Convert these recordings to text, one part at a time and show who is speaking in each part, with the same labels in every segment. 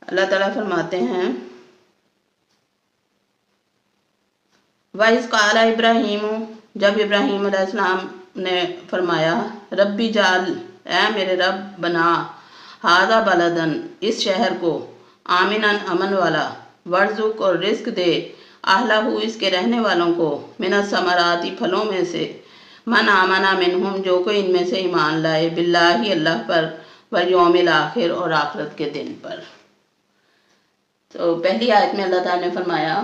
Speaker 1: اللہ تعالیٰ فرماتے ہیں وَإِذْ قَالَ ابراہیم، جب ابراہیم علیہ السلام نے فرمایا ربی جعل، اے میرے رب بنا ھذا بلدن، اس شہر کو آمناً امن والا، ورزق اور رزق دے اہلہ، اس کے رہنے والوں کو، من الثمرات پھلوں میں سے، من آمنا منہم جو کوئی ان میں سے ایمان لائے، باللہ اللہ پر، والیوم الآخر اور آخرت کے دن پر۔ تو پہلی آیت میں اللہ تعالیٰ نے فرمایا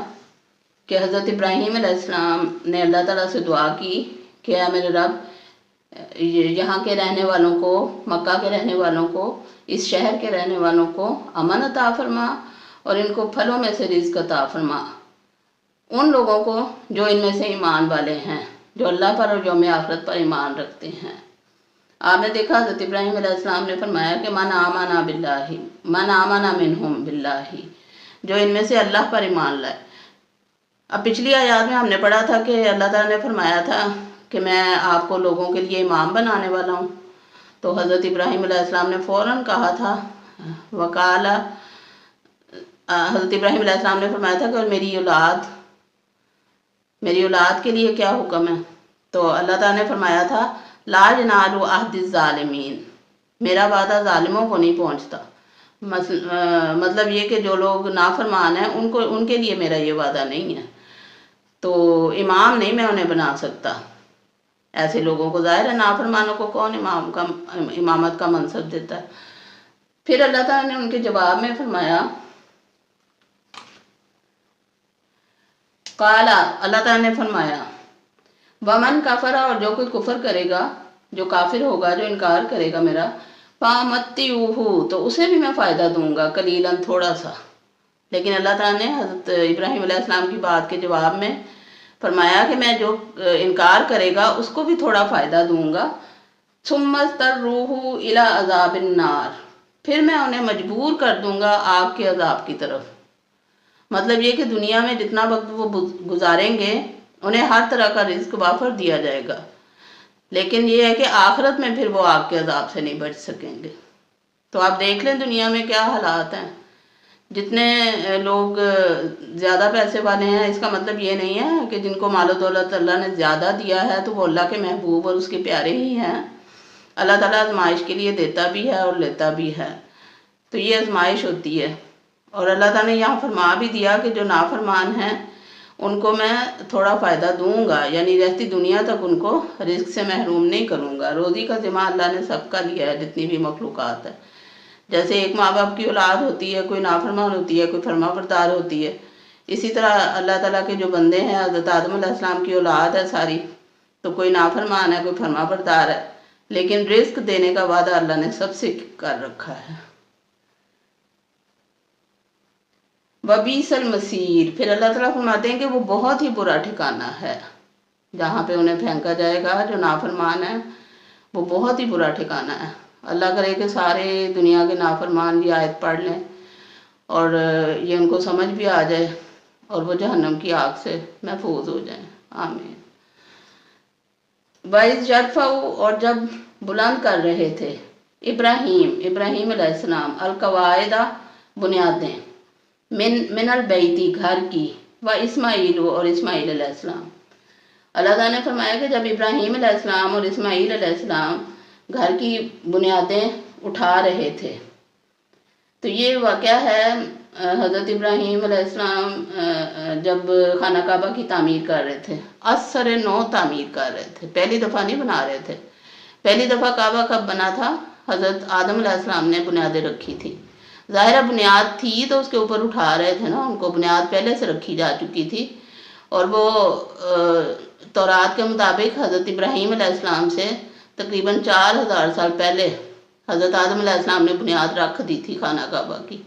Speaker 1: کہ حضرت ابراہیم علیہ السلام نے اللہ تعالیٰ سے دعا کی کہ اے میرے رب یہاں کے رہنے والوں کو، مکہ کے رہنے والوں کو، اس شہر کے رہنے والوں کو امن عطا فرما اور ان کو پھلوں میں سے رزق عطا فرما، ان لوگوں کو جو ان میں سے ایمان والے ہیں، جو اللہ پر اور یوم آخرت پر ایمان رکھتے ہیں۔ آپ نے دیکھا حضرت ابراہیم علیہ السلام نے فرمایا کہ من آمنا باللہ، من آمنا منہم باللہ، جو ان میں سے اللہ پر ایمان لائے۔ اب پچھلی آیات میں ہم نے پڑھا تھا کہ اللہ تعالیٰ نے فرمایا تھا کہ میں آپ کو لوگوں کے لیے امام بنانے والا ہوں، تو حضرت ابراہیم علیہ السلام نے فوراً کہا تھا وقال، حضرت ابراہیم علیہ السلام نے فرمایا تھا کہ میری اولاد کے لیے کیا حکم ہے؟ تو اللہ تعالیٰ نے فرمایا تھا لا ینال عہد الظالمین، میرا وعدہ ظالموں کو نہیں پہنچتا۔ مطلب یہ کہ جو لوگ نافرمان ہیں ان کے لیے میرا یہ وعدہ نہیں ہے، تو امام نہیں میں انہیں بنا سکتا ایسے لوگوں کو۔ ظاہر ہے نافرمانوں کو کون امامت کا منصب دیتا ہے۔ پھر اللہ تعالیٰ نے ان کے جواب میں فرمایا قال، اللہ تعالیٰ نے فرمایا ومن کفر، اور جو کوئی کفر کرے گا، جو کافر ہوگا، جو انکار کرے گا میرا، فَأَمَتِّعُهُ، تو اسے بھی میں فائدہ دوں گا، قلیلاً تھوڑا سا۔ لیکن اللہ تعالیٰ نے حضرت ابراہیم علیہ السلام کی بات کے جواب میں فرمایا کہ میں جو انکار کرے گا اس کو بھی تھوڑا فائدہ دوں گا۔ ثُمَّ اضْطَرُّوهُ إِلَىٰ عَذَابِ النَّارِ، پھر میں انہیں مجبور کر دوں گا آگ کے عذاب کی طرف۔ مطلب یہ کہ دنیا میں جتنا وقت وہ گزاریں گے انہیں ہر طرح کا رزق وافر دیا جائے گا، لیکن یہ ہے کہ آخرت میں پھر وہ آگ کے عذاب سے نہیں بچ سکیں گے۔ تو آپ دیکھ لیں دنیا میں کیا حالات ہیں، جتنے لوگ زیادہ پیسے والے ہیں، اس کا مطلب یہ نہیں ہے کہ جن کو مال و دولت اللہ نے زیادہ دیا ہے تو وہ اللہ کے محبوب اور اس کے پیارے ہی ہیں۔ اللہ تعالیٰ آزمائش کے لیے دیتا بھی ہے اور لیتا بھی ہے، تو یہ آزمائش ہوتی ہے۔ اور اللہ تعالیٰ نے یہاں فرما بھی دیا کہ جو نافرمان ہیں ان کو میں تھوڑا فائدہ دوں گا، یعنی رہتی دنیا تک ان کو رزق سے محروم نہیں کروں گا۔ روزی کا ذمہ اللہ نے سب کا لیا ہے، جتنی بھی مخلوقات ہے۔ جیسے ایک ماں باپ کی اولاد ہوتی ہے، کوئی نافرمان ہوتی ہے، کوئی فرما بردار ہوتی ہے، اسی طرح اللہ تعالیٰ کے جو بندے ہیں، حضرت آدم علیہ السلام کی اولاد ہے ساری، تو کوئی نافرمان ہے، کوئی فرما بردار ہے، لیکن رزق دینے کا وعدہ اللہ نے سب سے کر رکھا ہے۔ وَبِئْسَ الْمَصِيرُ، پھر اللہ تعالیٰ فرماتے ہیں کہ وہ بہت ہی برا ٹھکانہ ہے جہاں پہ انہیں پھینکا جائے گا۔ جو نافرمان ہے وہ بہت ہی برا ٹھکانہ ہے۔ اللہ کرے کہ سارے دنیا کے نافرمان یہ آیت پڑھ لیں اور یہ ان کو سمجھ بھی آ جائے اور وہ جہنم کی آگ سے محفوظ ہو جائیں، آمین۔ وَإِذْ يَرْفَعُ، اور جب بلند کر رہے تھے ابراہیم علیہ السلام، القواعد بنیادیں، من البیتی گھر کی، و اسماعیل، اور اسماعیل علیہ السلام۔ اللہ تعالیٰ نے فرمایا کہ جب ابراہیم علیہ السلام اور اسماعیل علیہ السلام گھر کی بنیادیں اٹھا رہے تھے، تو یہ واقعہ ہے حضرت ابراہیم علیہ السلام جب خانہ کعبہ کی تعمیر کر رہے تھے، عصر نو تعمیر کر رہے تھے، پہلی دفعہ نہیں بنا رہے تھے۔ پہلی دفعہ کعبہ کب بنا تھا؟ حضرت آدم علیہ السلام نے بنیادیں رکھی تھی۔ ظاہرہ بنیاد تھی تو اس کے اوپر اٹھا رہے تھے نا، ان کو بنیاد پہلے سے رکھی جا چکی تھی، اور وہ تورات کے مطابق حضرت ابراہیم علیہ السلام سے تقریباً 4000 سال پہلے حضرت آدم علیہ السلام نے بنیاد رکھ دی تھی خانہ کعبہ کی۔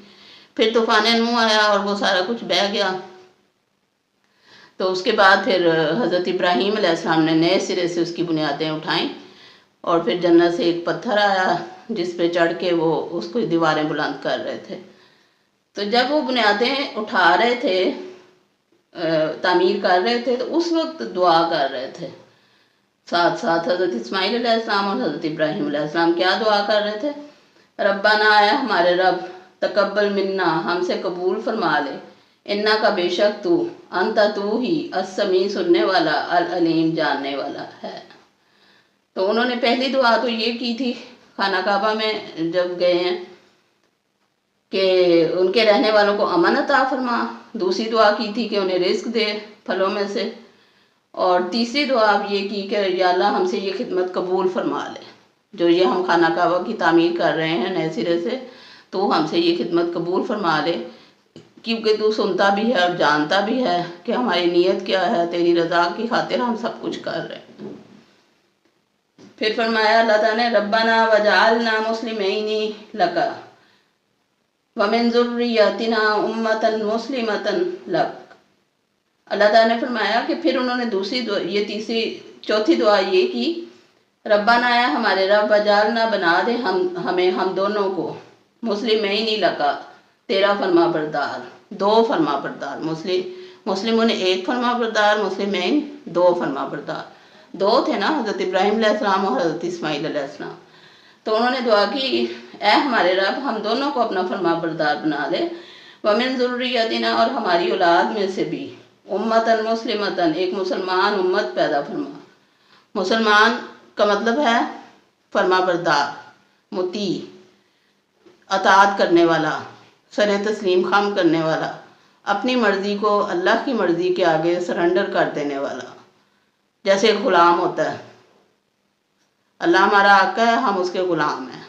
Speaker 1: پھر طوفان نوح آیا اور وہ سارا کچھ بہہ گیا، تو اس کے بعد پھر حضرت ابراہیم علیہ السلام نے نئے سرے سے اس کی بنیادیں اٹھائیں، اور پھر جنت سے ایک پتھر آیا جس پہ چڑھ کے وہ اس کو دیواریں بلند کر رہے تھے۔ تو جب وہ بنیادیں اٹھا رہے تھے، تعمیر کر رہے تھے، تو اس وقت دعا کر رہے تھے ساتھ ساتھ حضرت اسماعیل علیہ السلام اور حضرت ابراہیم علیہ السلام۔ کیا دعا کر رہے تھے؟ ربنا، اے ہمارے رب، تقبل منا، ہم سے قبول فرما لے، انا کا بے شک تو، انت تو ہی، السمیع سننے والا، العلیم جاننے والا ہے۔ تو انہوں نے پہلی دعا تو یہ کی تھی خانہ کعبہ میں جب گئے ہیں کہ ان کے رہنے والوں کو امن عطا فرما، دوسری دعا کی تھی کہ انہیں رزق دے پھلوں میں سے، اور تیسری دعا اب یہ کی کہ یا اللہ ہم سے یہ خدمت قبول فرما لے، جو یہ ہم خانہ کعبہ کی تعمیر کر رہے ہیں نئے سرے سے، تو ہم سے یہ خدمت قبول فرما لے، کیونکہ تو سنتا بھی ہے اور جانتا بھی ہے کہ ہماری نیت کیا ہے، تیری رضا کی خاطر ہم سب کچھ کر رہے ہیں۔ پھر فرمایا اللہ تعالیٰ نے ربنا وجعلنا مسلمین لک ومن ذریتنا امۃ مسلمۃ لک۔ اللہ تعالیٰ نے فرمایا کہ پھر انہوں نے چوتھی دعا یہ کی، ربنا یا ہمارے رب وجعلنا بنا دے ہم دونوں کو، مسلمین لکا تیرا فرما بردار، دو فرما بردار، مسلموں نے ایک فرما بردار، مسلمین دو فرما بردار، دو تھے نا، حضرت ابراہیم علیہ السلام اور حضرت اسماعیل علیہ السلام۔ تو انہوں نے دعا کی اے ہمارے رب ہم دونوں کو اپنا فرما بردار بنا لے، ومن ذریتنا اور ہماری اولاد میں سے بھی، امتاً مسلمتاً ایک مسلمان امت پیدا فرما۔ مسلمان کا مطلب ہے فرما بردار، مطیع، اطاعت کرنے والا، سر تسلیم خم کرنے والا، اپنی مرضی کو اللہ کی مرضی کے آگے سرنڈر کر دینے والا، جیسے ایک غلام ہوتا ہے، اللہ ہمارا آقا ہے، ہم اس کے غلام ہیں،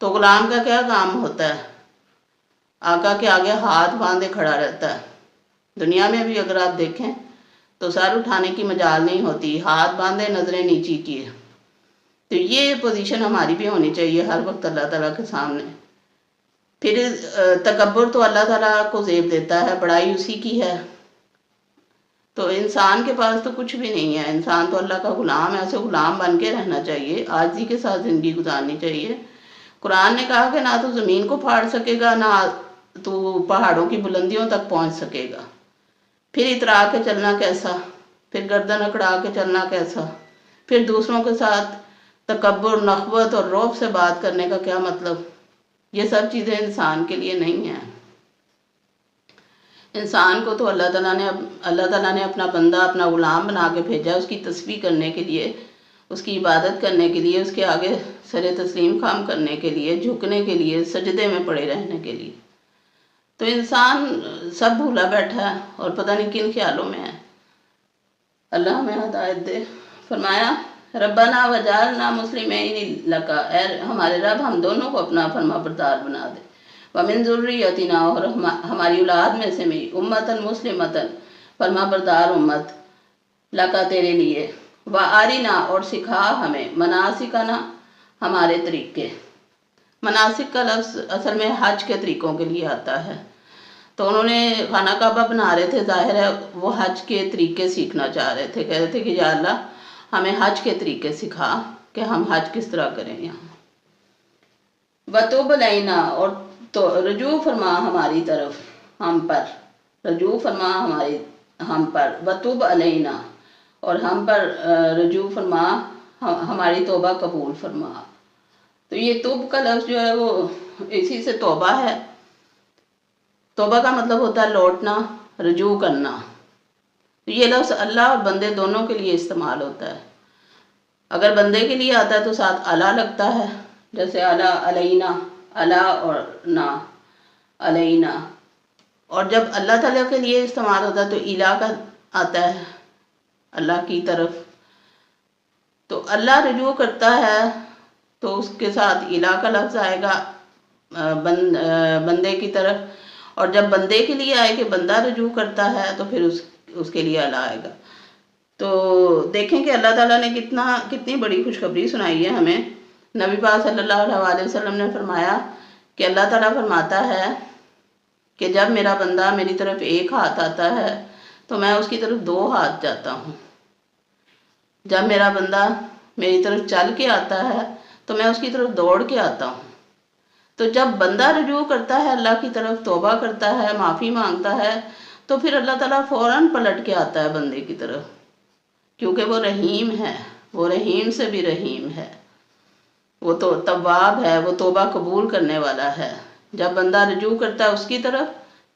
Speaker 1: تو غلام کا کیا کام ہوتا ہے؟ آقا کے آگے ہاتھ باندھے کھڑا رہتا ہے۔ دنیا میں بھی اگر آپ دیکھیں تو سر اٹھانے کی مجال نہیں ہوتی، ہاتھ باندھے نظریں نیچی کیے۔ تو یہ پوزیشن ہماری بھی ہونی چاہیے ہر وقت اللہ تعالیٰ کے سامنے۔ پھر تکبر تو اللہ تعالیٰ کو زیب دیتا ہے، بڑائی اسی کی ہے، تو انسان کے پاس تو کچھ بھی نہیں ہے، انسان تو اللہ کا غلام ہے، اسے غلام بن کے رہنا چاہیے، عاجزی کے ساتھ زندگی گزارنی چاہیے۔ قرآن نے کہا کہ نہ تو زمین کو پھاڑ سکے گا، نہ تو پہاڑوں کی بلندیوں تک پہنچ سکے گا، پھر اترا کے چلنا کیسا، پھر گردن اکڑا کے چلنا کیسا، پھر دوسروں کے ساتھ تکبر، نخوت اور رعب سے بات کرنے کا کیا مطلب؟ یہ سب چیزیں انسان کے لیے نہیں ہیں۔ انسان کو تو اللہ تعالیٰ نے اپنا بندہ، اپنا غلام بنا کے بھیجا، اس کی تسبیح کرنے کے لیے، اس کی عبادت کرنے کے لیے، اس کے آگے سر تسلیم خم کرنے کے لیے، جھکنے کے لیے، سجدے میں پڑے رہنے کے لیے۔ تو انسان سب بھولا بیٹھا ہے اور پتہ نہیں کن خیالوں میں ہے۔ اللہ ہمیں ہدایت دے۔ فرمایا ربنا وجعلنا مسلمین لک، اے ہمارے رب ہم دونوں کو اپنا فرما بردار بنا دے، ومن ذریتنا اور ہماری اولاد میں سے بھی، امتاً مسلمتاً فرما بردار امت، لکا تیرے لیے، وارنا اور سکھا ہمیں، مناسکنا ہمارے طریقے۔ مناسک کا لفظ اصل میں حج کے طریقوں کے لیے آتا ہے، تو انہوں نے خانہ کعبہ بنا رہے تھے، ظاہر ہے وہ حج کے طریقے سیکھنا چاہ رہے تھے، کہہ رہے تھے کہ یا اللہ ہمیں حج کے طریقے سکھا کہ ہم حج کس طرح کریں یہاں۔ وتوب علینا اور تو رجوع فرما ہماری طرف، ہم پر رجوع فرما ہم پر، وتوب علینا اور ہم پر رجوع فرما، ہماری توبہ قبول فرما۔ تو یہ توب کا لفظ جو ہے وہ اسی سے توبہ ہے۔ توبہ کا مطلب ہوتا ہے لوٹنا، رجوع کرنا۔ تو یہ لفظ اللہ اور بندے دونوں کے لیے استعمال ہوتا ہے۔ اگر بندے کے لیے آتا ہے تو ساتھ الا لگتا ہے، جیسے الا علینا، الا اور نا علینا، اور جب اللہ تعالیٰ کے لیے استعمال ہوتا ہے تو الا کا آتا ہے، اللہ کی طرف۔ تو اللہ رجوع کرتا ہے تو اس کے ساتھ الا کا لفظ آئے گا بندے کی طرف، اور جب بندے کے لیے آئے کہ بندہ رجوع کرتا ہے تو پھر اس کے لیے الا آئے گا۔ تو دیکھیں کہ اللہ تعالیٰ نے کتنی بڑی خوشخبری سنائی ہے ہمیں۔ نبی پاک صلی اللہ علیہ وسلم نے فرمایا کہ اللہ تعالیٰ فرماتا ہے کہ جب میرا بندہ میری طرف ایک ہاتھ آتا ہے تو میں اس کی طرف دو ہاتھ جاتا ہوں، جب میرا بندہ میری طرف چل کے آتا ہے تو میں اس کی طرف دوڑ کے آتا ہوں۔ تو جب بندہ رجوع کرتا ہے اللہ کی طرف، توبہ کرتا ہے، معافی مانگتا ہے، تو پھر اللہ تعالیٰ فوراً پلٹ کے آتا ہے بندے کی طرف، کیونکہ وہ رحیم ہے، وہ رحیم سے بھی رحیم ہے، وہ تو تواب ہے، وہ توبہ قبول کرنے والا ہے۔ جب بندہ رجوع کرتا ہے اس کی طرف،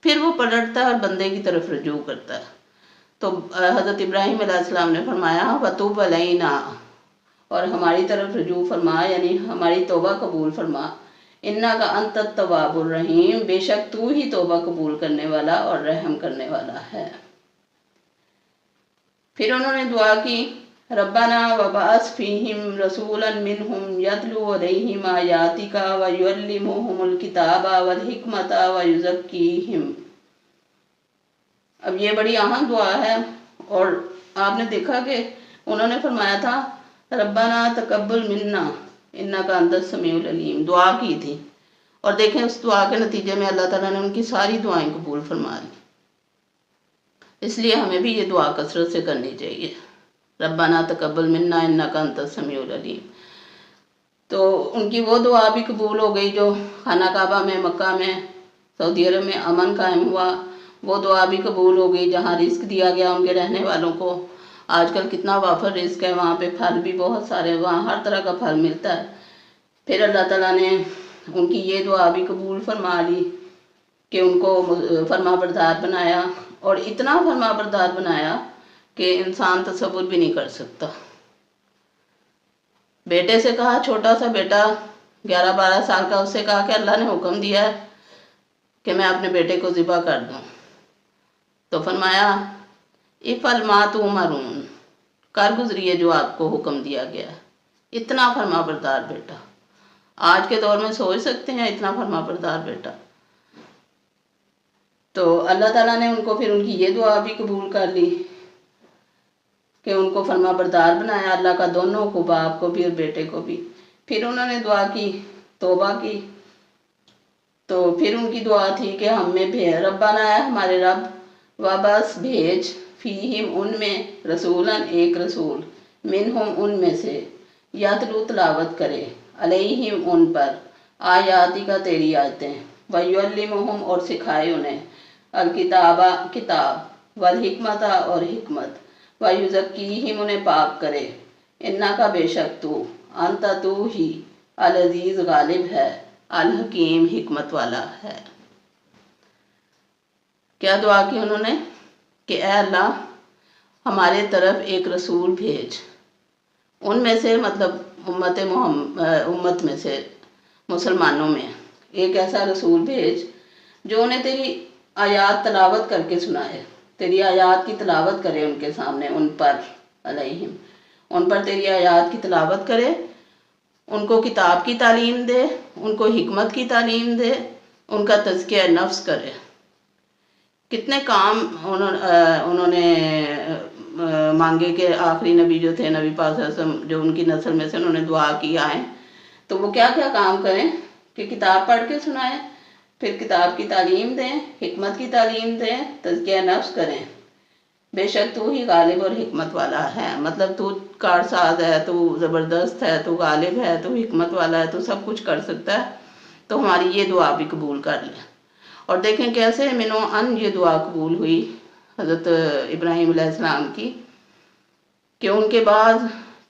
Speaker 1: پھر وہ پلٹتا ہے اور بندے کی طرف رجوع کرتا ہے۔ تو حضرت ابراہیم علیہ السلام نے فرمایا وَتُوبْ عَلَيْنَا، اور ہماری طرف رجوع فرما، یعنی ہماری توبہ قبول فرما، اِنَّکَ أَنْتَ التَّوَّابُ الرَّحِيمُ، بے شک تو ہی توبہ قبول کرنے والا اور رحم کرنے والا ہے۔ پھر انہوں نے دعا کی ربنا وبعث فیہم رسولا منہم یتلو علیہم آیاتک ویعلمہم الکتاب والحکمت ویزکیہم۔ اب یہ بڑی اہم دعا ہے، اور آپ نے دیکھا کہ انہوں نے فرمایا تھا ربنا تقبل منا انک انت السمیع العلیم، دعا کی تھی، اور دیکھیں اس دعا کے نتیجے میں اللہ تعالیٰ نے ان کی ساری دعائیں قبول فرما لی۔ اس لیے ہمیں بھی یہ دعا کثرت سے کرنی چاہیے، ربنا تقبل منا انک انت السمیع العلیم۔ تو ان کی وہ دعا بھی قبول ہو گئی جو خانہ کعبہ میں، مکہ میں، سعودی عرب میں امن قائم ہوا، وہ دعا بھی قبول ہو گئی۔ جہاں رزق دیا گیا ان کے رہنے والوں کو، آج کل کتنا وافر رزق ہے، وہاں پہ پھل بھی بہت سارے، وہاں ہر طرح کا پھل ملتا ہے۔ پھر اللہ تعالیٰ نے ان کی یہ دعا بھی قبول فرما لی کہ ان کو فرما بردار بنایا، اور اتنا فرما بردار بنایا کہ انسان تصور بھی نہیں کر سکتا۔ بیٹے سے کہا، چھوٹا سا بیٹا 11-12 سال کا، اس سے کہا کہ اللہ نے حکم دیا ہے کہ میں اپنے بیٹے کو ذبح کر دوں، تو فرمایا افعل ما تؤمرون، کر گزریے جو آپ کو حکم دیا گیا ہے۔ اتنا فرما بردار بیٹا، آج کے دور میں سوچ سکتے ہیں اتنا فرما بردار بیٹا۔ تو اللہ تعالیٰ نے ان کو پھر ان کی یہ دعا بھی قبول کر لی کہ ان کو فرما بردار بنایا اللہ کا، دونوں کو، باپ کو بھی اور بیٹے کو بھی۔ پھر انہوں نے دعا کی، توبہ کی، تو پھر ان کی دعا تھی کہ ہم میں ربنا، ہے ہمارے رب، وابس بھیج، فیہم ان میں، رسولاً ایک رسول، منہم ان میں سے، یتلو تلاوت کرے، علیہم ان پر، آیاتی کا تیری آیتیں، ویعلمہم اور سکھائے انہیں، الکتابہ کتاب، والحکمت اور حکمت، ویزکیہم انہیں پاک کرے، انکا بے شک تو، انت تو ہی، العزیز غالب ہے، الحکیم حکمت والا ہے۔ کیا دعا کی انہوں نے کہ اے اللہ ہمارے طرف ایک رسول بھیج، ان میں سے، مطلب امت میں سے، مسلمانوں میں ایک ایسا رسول بھیج جو انہیں تیری آیات تلاوت کر کے سنائے، تیری آیات کی تلاوت کرے ان کے سامنے، ان پر، علیہم، ان پر تیری آیات کی تلاوت کرے، ان کو کتاب کی تعلیم دے، ان کو حکمت کی تعلیم دے، ان کا تزکیہ نفس کرے۔ کتنے کام انہوں نے مانگے کہ آخری نبی جو تھے، نبی پاک صلی اللہ علیہ وسلم، جو ان کی نسل میں سے انہوں نے دعا کی آئیں، تو وہ کیا کیا کام کریں کہ کتاب پڑھ کے سنائیں، پھر کتاب کی تعلیم دیں، حکمت کی تعلیم دیں، تزکیہ نفس کریں۔ بے شک تو ہی غالب اور حکمت والا ہے، مطلب تو کارساز ہے، تو زبردست ہے، تو غالب ہے، تو حکمت والا ہے، تو سب کچھ کر سکتا ہے، تو ہماری یہ دعا بھی قبول کر لیں۔ اور دیکھیں کیسے منو ان یہ دعا قبول ہوئی حضرت ابراہیم علیہ السلام کی، کہ ان کے بعد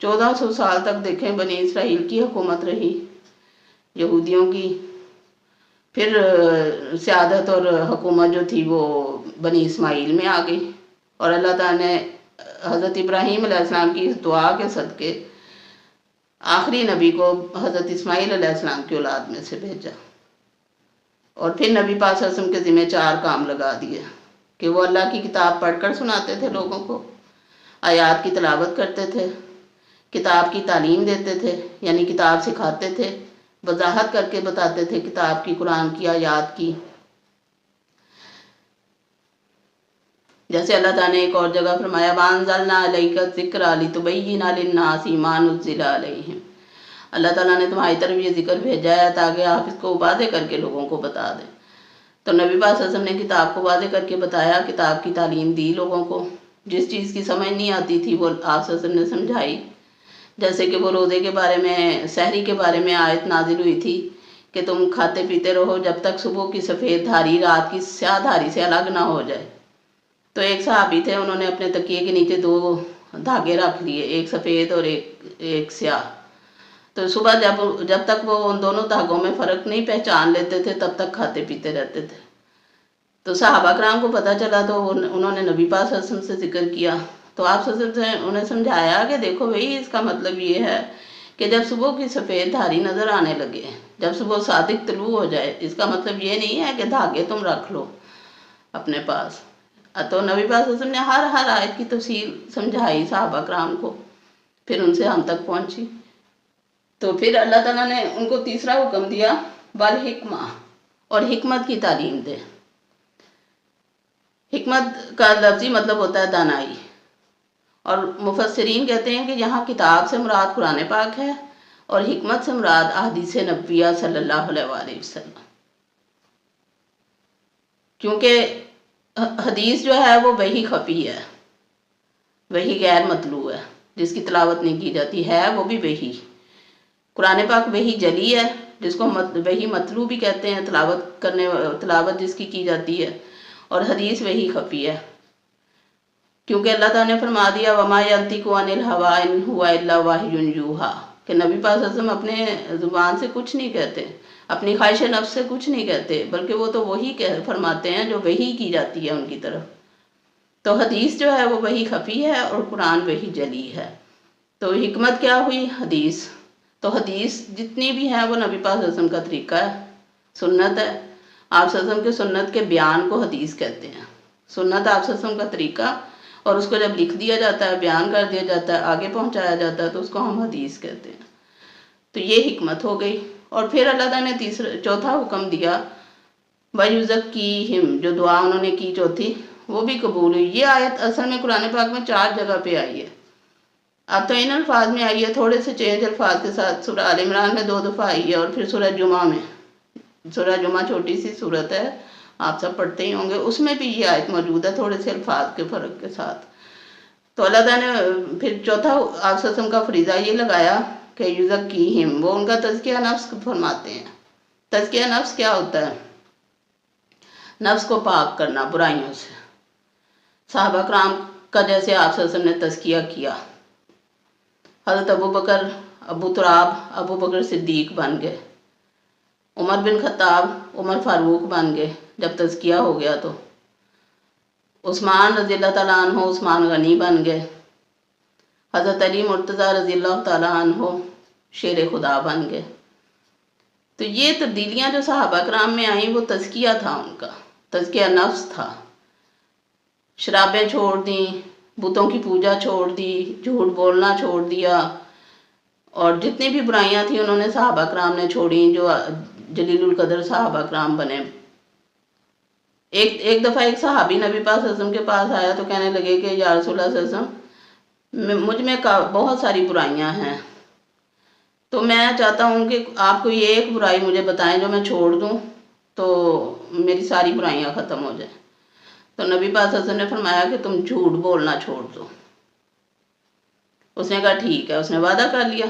Speaker 1: 1400 سال تک دیکھیں بنی اسرائیل کی حکومت رہی، یہودیوں کی، پھر سیادت اور حکومت جو تھی وہ بنی اسماعیل میں آ گئی، اور اللہ تعالیٰ نے حضرت ابراہیم علیہ السلام کی اس دعا کے صدقے آخری نبی کو حضرت اسماعیل علیہ السلام کی اولاد میں سے بھیجا، اور پھر نبی پاک صلی اللہ علیہ وسلم کے ذمہ 4 کام لگا دیے کہ وہ اللہ کی کتاب پڑھ کر سناتے تھے لوگوں کو، آیات کی تلاوت کرتے تھے، کتاب کی تعلیم دیتے تھے، یعنی کتاب سکھاتے تھے، وضاحت کر کے بتاتے تھے کتاب کی، قرآن کی، آیات کی۔ جیسے اللہ تعالیٰ نے ایک اور جگہ فرمایا وَأَنزَلْنَا عَلَيْكَ الذِّكْرَ لِتُبَيِّنَ لِلنَّاسِ مَا نُزِّلَ عَلَيْهِمْ۔ اللہ تعالیٰ نے تمہاری طرف یہ ذکر بھیجا ہے تاکہ آپ اس کو واضح کر کے لوگوں کو بتا دیں۔ تو نبی پاک صلی اللہ علیہ وسلم نے کتاب کو واضح کر کے بتایا، کتاب کی تعلیم دی لوگوں کو، جس چیز کی سمجھ نہیں آتی تھی وہ آپ صلی اللہ علیہ وسلم نے سمجھائی۔ جیسے کہ وہ روزے کے بارے میں، سحری کے بارے میں آیت نازل ہوئی تھی کہ تم کھاتے پیتے رہو جب تک صبح کی سفید دھاری رات کی سیاہ دھاری سے الگ نہ ہو جائے۔ تو ایک صحابی تھے، انہوں نے اپنے تکیے کے نیچے 2 دھاگے رکھ لیے، ایک سفید اور ایک سیاہ، تو صبح جب تک وہ ان دونوں دھاگوں میں فرق نہیں پہچان لیتے تھے تب تک کھاتے پیتے رہتے تھے۔ تو صحابہ کرام کو پتہ چلا تو انہوں نے نبی پاک صلی اللہ علیہ وسلم سے ذکر کیا، تو آپ صلی اللہ علیہ وسلم نے انہیں سمجھایا کہ دیکھو بھئی اس کا مطلب یہ ہے کہ جب صبح کی سفید دھاری نظر آنے لگے، جب صبح صادق طلوع ہو جائے، اس کا مطلب یہ نہیں ہے کہ دھاگے تم رکھ لو اپنے پاس۔ تو نبی پاک صلی اللہ علیہ وسلم نے ہر آیت کی تفصیل سمجھائی صحابہ کرام کو، پھر ان سے ہم تک پہنچی۔ تو پھر اللہ تعالیٰ نے ان کو تیسرا حکم دیا، والحکمہ، اور حکمت کی تعلیم دے۔ حکمت کا لفظی مطلب ہوتا ہے دانائی، اور مفسرین کہتے ہیں کہ یہاں کتاب سے مراد قرآن پاک ہے اور حکمت سے مراد احادیث نبویہ صلی اللہ علیہ وآلہ وسلم، کیونکہ حدیث جو ہے وہ وحی خفی ہے، وحی غیر مطلوع ہے، جس کی تلاوت نہیں کی جاتی ہے وہ بھی وحی۔ قرآن پاک وحی جلی ہے جس کو وحی مطلوع بھی کہتے ہیں، تلاوت جس کی جاتی ہے، اور حدیث وحی خفی ہے، کیونکہ اللہ تعالیٰ نے فرما دیا وما ینطق عن الہویٰ ان ہو الا وحی یوحیٰ، کہ نبی پاک صلی اللہ علیہ وسلم اپنے زبان سے کچھ نہیں کہتے، اپنی خواہش نفس سے کچھ نہیں کہتے، بلکہ وہ تو وہی فرماتے ہیں جو وحی کی جاتی ہے ان کی طرف۔ تو حدیث جو ہے وہ وحی خفی ہے اور قرآن وحی جلی ہے۔ تو حکمت کیا ہوئی؟ حدیث۔ تو حدیث جتنی بھی ہیں وہ نبی پاک صلی اللہ علیہ وسلم کا طریقہ ہے، سنت ہے۔ آپ صلی اللہ علیہ وسلم کے سنت کے بیان کو حدیث کہتے ہیں۔ سنت آپ صلی اللہ علیہ وسلم کا طریقہ، اور اس کو جب لکھ دیا جاتا ہے، بیان کر دیا جاتا ہے، آگے پہنچایا جاتا ہے، تو اس کو ہم حدیث کہتے ہیں۔ تو یہ حکمت ہو گئی۔ اور پھر اللہ تعالیٰ نے چوتھا حکم دیا، وَيُزَكِّيهِمْ، جو دعا انہوں نے کی چوتھی وہ بھی قبول ہوئی۔ یہ آیت اصل میں قرآن پاک میں 4 جگہ پہ آئی ہے، اب تو ان الفاظ میں آئی ہے، تھوڑے سے چینج الفاظ کے ساتھ۔ سورہ آل عمران میں 2 دفعہ آئی ہے، اور پھر سورہ جمعہ میں، سورہ جمعہ چھوٹی سی صورت ہے، آپ سب پڑھتے ہی ہوں گے، اس میں بھی یہ آیت موجود ہے، تھوڑے سے الفاظ کے فرق کے ساتھ۔ تو اللہ تعالیٰ نے پھر چوتھا آپ صلی اللہ علیہ وسلم کا فریضہ یہ لگایا کہ یزکیہم، وہ ان کا تزکیہ نفس فرماتے ہیں۔ تزکیہ نفس کیا ہوتا ہے؟ نفس کو پاک کرنا برائیوں سے۔ صحابہ کرام کا جیسے آپ صلی اللہ علیہ وسلم نے تزکیہ کیا، حضرت ابوبکر، ابو تراب، ابوبکر صدیق بن گئے، عمر بن خطاب، عمر فاروق بن گئے جب تزکیہ ہو گیا، تو عثمان رضی اللہ تعالیٰ عنہ عثمان غنی بن گئے، حضرت علی مرتضیٰ رضی اللہ تعالیٰ عنہ شیر خدا بن گئے۔ تو یہ تبدیلیاں جو صحابہ کرام میں آئیں وہ تزکیہ تھا، ان کا تزکیہ نفس تھا۔ شرابیں چھوڑ دیں، بتوں کی پوجا چھوڑ دی، جھوٹ بولنا چھوڑ دیا، اور جتنی بھی برائیاں تھیں انہوں نے صحابہ کرام نے چھوڑیں، جو جلیل القدر صحابہ کرام بنے۔ ایک دفعہ ایک صحابی نبی پاک صلی اللہ علیہ وسلم کے پاس آیا تو کہنے لگے کہ یا رسول اللہ صلی اللہ علیہ وسلم، مجھ میں بہت ساری برائیاں ہیں، تو میں چاہتا ہوں کہ آپ کوئی ایک برائی مجھے بتائیں جو میں چھوڑ دوں تو میری ساری برائیاں ختم ہو جائیں۔ تو نبی پاک صلی اللہ علیہ وسلم نے فرمایا کہ تم جھوٹ بولنا چھوڑ دو۔ اس نے کہا ٹھیک ہے، اس نے وعدہ کر لیا۔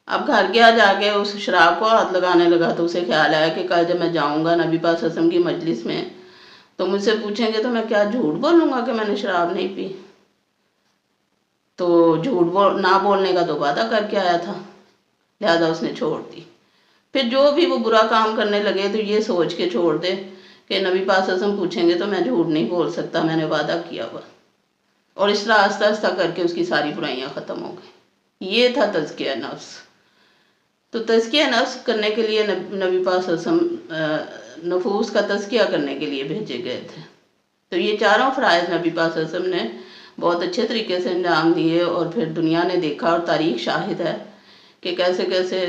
Speaker 1: اب گھر گیا، جا کے اس شراب کو ہاتھ لگانے لگا، تو اسے خیال آیا کہ کل جب میں جاؤں گا نبی پاک صلی اللہ علیہ وسلم کی مجلس میں تو مجھ سے پوچھیں گے تو میں کیا جھوٹ بولوں گا کہ میں نے شراب نہیں پی؟ تو نہ بولنے کا تو وعدہ کر کے آیا تھا، لہذا اس نے چھوڑ دی۔ پھر جو بھی وہ برا کام کرنے لگے تو یہ سوچ کے چھوڑ دے کہ نبی پاک صلی اللہ علیہ وسلم پوچھیں گے تو میں جھوٹ نہیں بول سکتا، میں نے وعدہ کیا ہوا۔ اور اس طرح آہستہ آہستہ کر کے اس کی ساری برائیاں ختم ہو گئی۔ یہ تھا تزکیہ نفس۔ تو تزکیہ نفس کرنے کے لیے نبی پاک صلی اللہ علیہ وسلم نفوس کا تزکیہ کرنے کے لیے بھیجے گئے تھے۔ تو یہ چاروں فرائض نبی پاک صلی اللہ علیہ وسلم نے بہت اچھے طریقے سے انجام دیے، اور پھر دنیا نے دیکھا اور تاریخ شاہد ہے کہ کیسے کیسے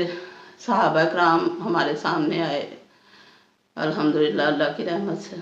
Speaker 1: صحابہ کرام ہمارے سامنے آئے، الحمدللہ اللہ کی رحمت سے۔